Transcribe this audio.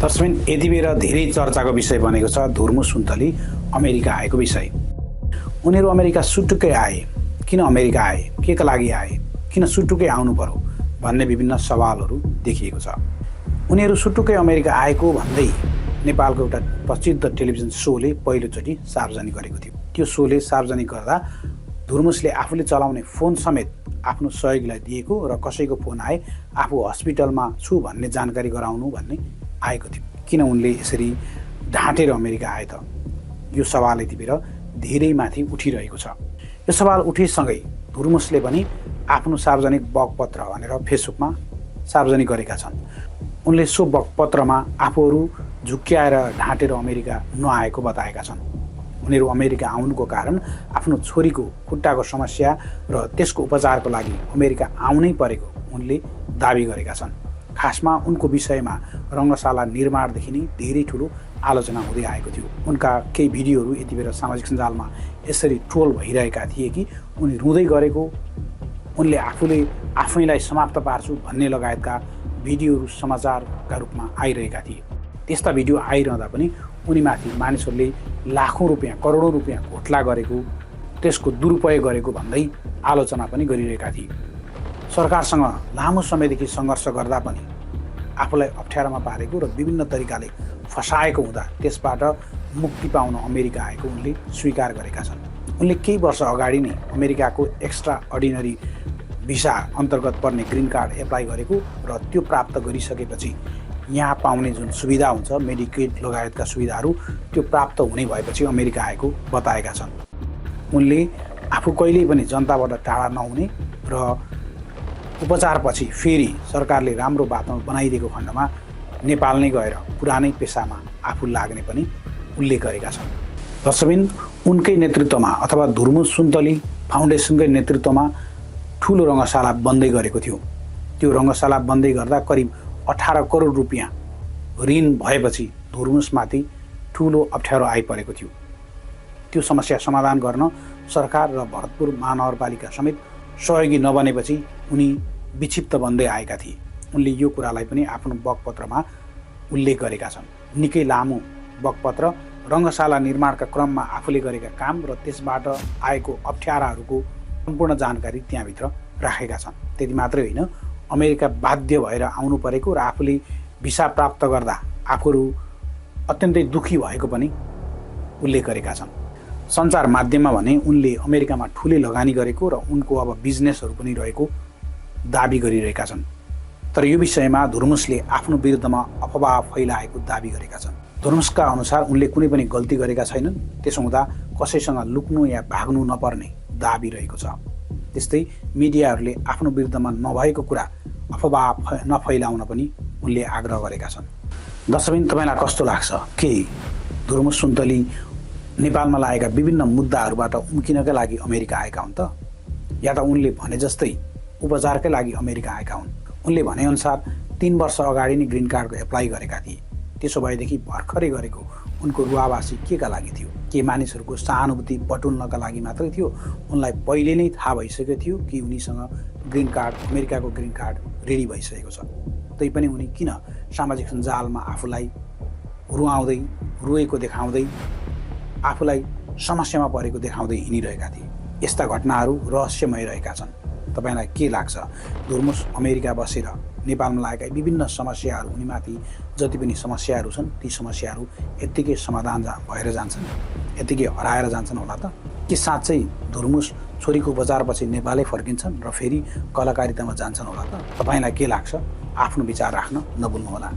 दर्शकबिन यति बेर धेरै चर्चाको विषय बनेको छ धुर्मु सुन्तली अमेरिका आएको विषय। उनीहरू अमेरिका सुटुक्कै आए, किन अमेरिका आए, के का लागि आए, किन सुटुक्कै आउनु पर्यो भन्ने विभिन्न सवालहरू देखिएको छ। उनीहरू सुटुक्कै अमेरिका आएको भन्दै नेपालको एउटा प्रसिद्ध टेलिभिजन सोले पहिलोचोटि सार्वजनिक गरेको थियो। त्यो सोले सार्वजनिक गर्दा धुर्मुसले आफूले चलाउने फोन समेत आफ्नो सहयोगीलाई दिएको र कसैको फोन आए आफू हस्पिटलमा छु भन्ने जानकारी गराउनु भन्ने आएको थियो। किन उनले यसरी ढाँटेर अमेरिका आए त? यो सवाल यति बेर धेरै माथि उठिरहेको छ। यो सवाल उठेसँगै धुर्मुसले पनि आफ्नो सार्वजनिक बगपत्र भनेर फेसबुकमा सार्वजनिक गरेका छन्। उनले सो बगपत्रमा आफूहरू झुक्क्याएर ढाँटेर अमेरिका नआएको बताएका छन्। उनीहरू अमेरिका आउनुको कारण आफ्नो छोरीको खुट्टाको समस्या र त्यसको उपचारको लागि अमेरिका आउनै परेको उनले दाबी गरेका छन्। खासमा उनको विषयमा रङ्गशाला निर्माणदेखि नै धेरै ठुलो आलोचना हुँदै आएको थियो। उनका केही भिडियोहरू यति बेला सामाजिक सञ्जालमा यसरी ट्रोल भइरहेका थिए कि उनी रुँदै गरेको, उनले आफैलाई समाप्त पार्छु भन्ने लगायतका भिडियोहरू समाचारका रूपमा आइरहेका थिए। त्यस्ता भिडियो आइरहँदा पनि उनीमाथि मानिसहरूले लाखौँ रुपियाँ, करोडौँ रुपियाँ घोटला गरेको, त्यसको दुरुपयोग गरेको भन्दै आलोचना पनि गरिरहेका थिए। सरकारसँग लामो समयदेखि सङ्घर्ष गर्दा पनि आफूलाई अप्ठ्यारोमा पारेको र विभिन्न तरिकाले फसाएको हुँदा त्यसबाट मुक्ति पाउन अमेरिका आएको उनले स्वीकार गरेका छन्। उनले केही वर्ष अगाडि नै अमेरिकाको एक्स्ट्रा अर्डिनरी भिसा अन्तर्गत पर्ने ग्रिन कार्ड एप्लाई गरेको र त्यो प्राप्त गरिसकेपछि यहाँ पाउने जुन सुविधा हुन्छ, मेडिकेड लगायतका सुविधाहरू, त्यो प्राप्त हुने भएपछि अमेरिका आएको बताएका छन्। उनले आफू कहिल्यै पनि जनताबाट टाढा नहुने र उपचारपछि फेरि सरकारले राम्रो वातावरण बनाइदिएको खण्डमा नेपाल नै गएर पुरानै पेसामा आफू लाग्ने पनि उल्लेख गरेका छन्। दर्शकबिन उनकै नेतृत्वमा अथवा धुर्मु सुन्तली फाउन्डेसनकै नेतृत्वमा ठुलो रङ्गशाला बन्दै गरेको थियो। त्यो रङ्गशाला बन्दै गर्दा करिब 18 करोड रुपियाँ ऋण भएपछि धुर्मुसमाथि ठुलो अप्ठ्यारो आइपरेको थियो। त्यो समस्या समाधान गर्न सरकार र भरतपुर महानगरपालिका समेत सहयोगी नबनेपछि उनी विक्षिप्त बन्दै आएका थिए। उनले यो कुरालाई पनि आफ्नो बगपत्रमा उल्लेख गरेका छन्। निकै लामो बगपत्र, रङ्गशाला निर्माणका क्रममा आफूले गरेका काम र त्यसबाट आएको अप्ठ्याराहरूको सम्पूर्ण जानकारी त्यहाँभित्र राखेका छन्। त्यति मात्रै होइन, अमेरिका बाध्य भएर आउनु परेको र आफूले भिसा प्राप्त गर्दा आफूहरू अत्यन्तै दुखी भएको पनि उल्लेख गरेका छन्। सञ्चार माध्यममा भने उनले अमेरिकामा ठुलै लगानी गरेको र उनको अब बिजनेसहरू पनि रहेको दाबी गरिरहेका छन्। तर यो विषयमा धुर्मुसले आफ्नो विरुद्धमा अफवाह फैलाएको दाबी गरेका छन्। धुर्मुसका अनुसार उनले कुनै पनि गल्ती गरेका छैनन्। त्यसो हुँदा कसैसँग लुक्नु या भाग्नु नपर्ने दाबी रहेको छ। त्यस्तै मिडियाहरूले आफ्नो विरुद्धमा नभएको कुरा अफवाह नफैलाउन पनि उनले आग्रह गरेका छन्। दर्शकबिन तपाईँलाई कस्तो लाग्छ? के धुर्मु सुन्तली नेपालमा लागेका विभिन्न मुद्दाहरूबाट उम्किनका लागि अमेरिका आएका हुन् त? या त उनले भने जस्तै उपचारकै लागि अमेरिका आएका हुन्? उनले भनेअनुसार 3 वर्ष अगाडि नै ग्रिन कार्डको एप्लाई गरेका थिए। त्यसो भएदेखि भर्खरै गरेको उनको रुवावासी के का लागि थियो? के मानिसहरूको सहानुभूति बटुल्नका लागि मात्रै थियो? उनलाई पहिले नै थाहा भइसकेको थियो कि उनीसँग ग्रिन कार्ड, अमेरिकाको ग्रिन कार्ड रेडी भइसकेको छ। तैपनि उनी किन सामाजिक सञ्जालमा आफूलाई रुवाउँदै, रोएको देखाउँदै, आफूलाई समस्यामा परेको देखाउँदै हिँडिरहेका थिए? यस्ता घटनाहरू रहस्यमय रहेका छन्। तपाईँलाई के लाग्छ? धुर्मुस अमेरिका बसेर नेपालमा लागेका विभिन्न समस्याहरू, उनीमाथि जति पनि समस्याहरू छन् ती समस्याहरू यत्तिकै समाधान भएर जान्छन्, यत्तिकै हराएर जान्छन् होला त? के साँच्चै धुर्मुस छोरीको उपचारपछि नेपालै फर्किन्छन् र फेरि कलाकारितामा जान्छन् होला त? तपाईँलाई के लाग्छ? आफ्नो विचार राख्न नभुल्नुहोला।